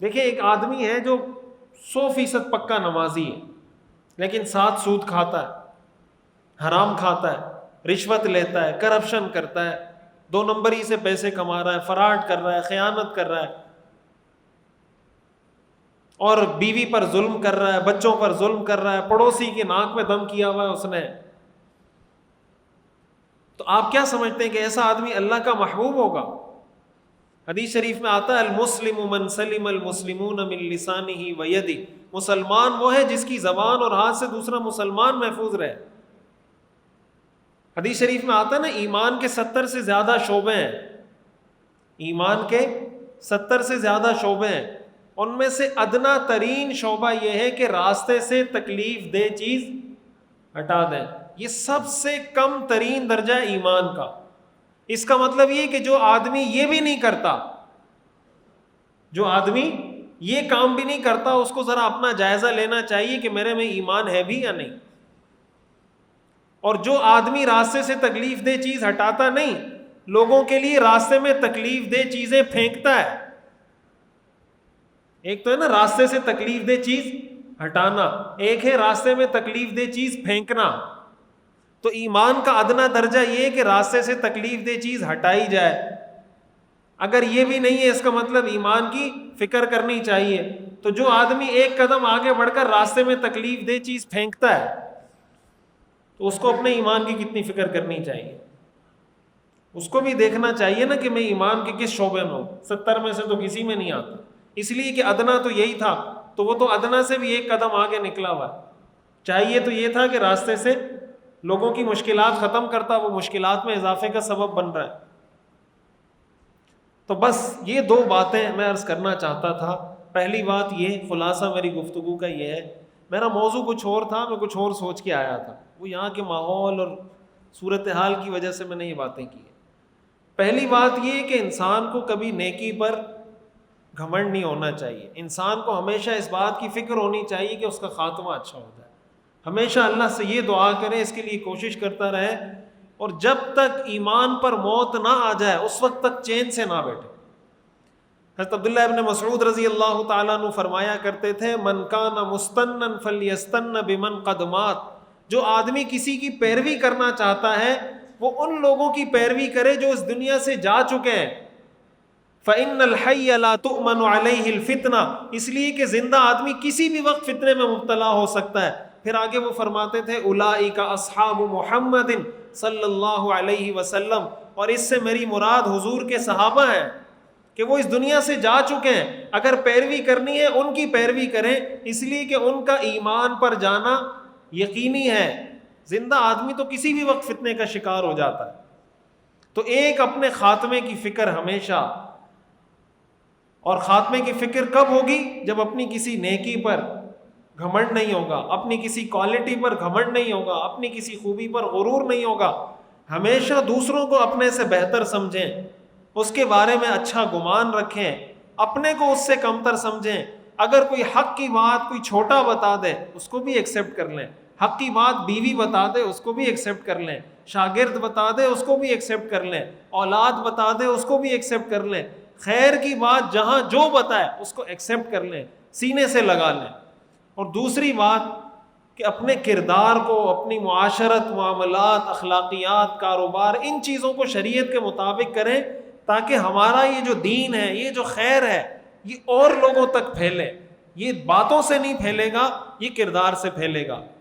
دیکھیں ایک آدمی ہے جو 100% پکا نمازی ہے، لیکن ساتھ سود کھاتا ہے، حرام کھاتا ہے، رشوت لیتا ہے، کرپشن کرتا ہے، 2 نمبری سے پیسے کما رہا ہے، فراڈ کر رہا ہے، خیانت کر رہا ہے، اور بیوی پر ظلم کر رہا ہے، بچوں پر ظلم کر رہا ہے، پڑوسی کی ناک میں دم کیا ہوا ہے اس نے. تو آپ کیا سمجھتے ہیں کہ ایسا آدمی اللہ کا محبوب ہوگا؟ حدیث شریف میں آتا ہے المسلم من سلم المسلمون من لسانہ و یدہ، مسلمان وہ ہے جس کی زبان اور ہاتھ سے دوسرا مسلمان محفوظ رہے. حدیث شریف میں آتا ہے نا ایمان کے 70 سے زیادہ شعبے ہیں، ایمان کے 70 سے زیادہ شعبے ہیں، ان میں سے ادنا ترین شعبہ یہ ہے کہ راستے سے تکلیف دہ چیز ہٹا دیں. یہ سب سے کم ترین درجہ ہے ایمان کا. اس کا مطلب یہ کہ جو آدمی یہ بھی نہیں کرتا، جو آدمی یہ کام بھی نہیں کرتا، اس کو ذرا اپنا جائزہ لینا چاہیے کہ میرے میں ایمان ہے بھی یا نہیں. اور جو آدمی راستے سے تکلیف دہ چیز ہٹاتا نہیں، لوگوں کے لیے راستے میں تکلیف دہ چیزیں پھینکتا ہے. ایک تو ہے نا راستے سے تکلیف دہ چیز ہٹانا، ایک ہے راستے میں تکلیف دہ چیز پھینکنا. تو ایمان کا ادنا درجہ یہ ہے کہ راستے سے تکلیف دہ چیز ہٹائی جائے. اگر یہ بھی نہیں ہے، اس کا مطلب ایمان کی فکر کرنی چاہیے. تو جو آدمی ایک قدم آگے بڑھ کر راستے میں تکلیف دہ چیز پھینکتا ہے، تو اس کو اپنے ایمان کی کتنی فکر کرنی چاہیے. اس کو بھی دیکھنا چاہیے نا کہ میں ایمان کے کس شعبے میں ہوں. 70 میں سے تو کسی میں نہیں آتا، اس لیے کہ ادنا تو یہی تھا، تو وہ تو ادنا سے بھی ایک قدم آگے نکلا ہوا. چاہیے تو یہ تھا کہ راستے سے لوگوں کی مشکلات ختم کرتا، وہ مشکلات میں اضافے کا سبب بن رہا ہے. تو بس یہ 2 باتیں میں عرض کرنا چاہتا تھا. پہلی بات یہ، خلاصہ میری گفتگو کا یہ ہے، میرا موضوع کچھ اور تھا، میں کچھ اور سوچ کے آیا تھا، وہ یہاں کے ماحول اور صورتحال کی وجہ سے میں نے یہ باتیں کی. پہلی بات یہ کہ انسان کو کبھی نیکی پر گھمنڈ نہیں ہونا چاہیے. انسان کو ہمیشہ اس بات کی فکر ہونی چاہیے کہ اس کا خاتمہ اچھا ہو جائے. ہمیشہ اللہ سے یہ دعا کرے، اس کے لیے کوشش کرتا رہے، اور جب تک ایمان پر موت نہ آ جائے اس وقت تک چین سے نہ بیٹھے. حضرت عبداللہ ابن مسعود رضی اللہ تعالیٰ عنہ فرمایا کرتے تھے من کان مستنا فلیستن بمن قد مات. جو آدمی کسی کی پیروی کرنا چاہتا ہے وہ ان لوگوں کی پیروی کرے جو اس دنیا سے جا چکے ہیں. فإن الحي لا تؤمن عليه الفتنة، اس لیے کہ زندہ آدمی کسی بھی وقت فتنے میں مبتلا ہو سکتا ہے. پھر آگے وہ فرماتے تھے اولئک اصحاب محمد صلی اللہ علیہ وسلم، اور اس سے میری مراد حضور کے صحابہ ہیں کہ وہ اس دنیا سے جا چکے ہیں. اگر پیروی کرنی ہے ان کی پیروی کریں، اس لیے کہ ان کا ایمان پر جانا یقینی ہے. زندہ آدمی تو کسی بھی وقت فتنے کا شکار ہو جاتا ہے. تو ایک اپنے خاتمے کی فکر ہمیشہ، اور خاتمے کی فکر کب ہوگی؟ جب اپنی کسی نیکی پر گھمنڈ نہیں ہوگا، اپنی کسی کوالٹی پر گھمنڈ نہیں ہوگا، اپنی کسی خوبی پر غرور نہیں ہوگا. ہمیشہ دوسروں کو اپنے سے بہتر سمجھیں، اس کے بارے میں اچھا گمان رکھیں، اپنے کو اس سے کمتر سمجھیں. اگر کوئی حق کی بات کوئی چھوٹا بتا دے اس کو بھی ایکسیپٹ کر لیں. حق کی بات بیوی بتا دے اس کو بھی ایکسیپٹ کر لیں. شاگرد بتا دے اس کو بھی ایکسیپٹ کر لیں. اولاد بتا دے اس کو بھی ایکسیپٹ کر لیں. خیر کی بات جہاں جو بتائے اس کو ایکسیپٹ کر لیں، سینے سے لگا لیں. اور دوسری بات کہ اپنے کردار کو، اپنی معاشرت، معاملات، اخلاقیات، کاروبار، ان چیزوں کو شریعت کے مطابق کریں تاکہ ہمارا یہ جو دین ہے، یہ جو خیر ہے، یہ اور لوگوں تک پھیلے. یہ باتوں سے نہیں پھیلے گا، یہ کردار سے پھیلے گا.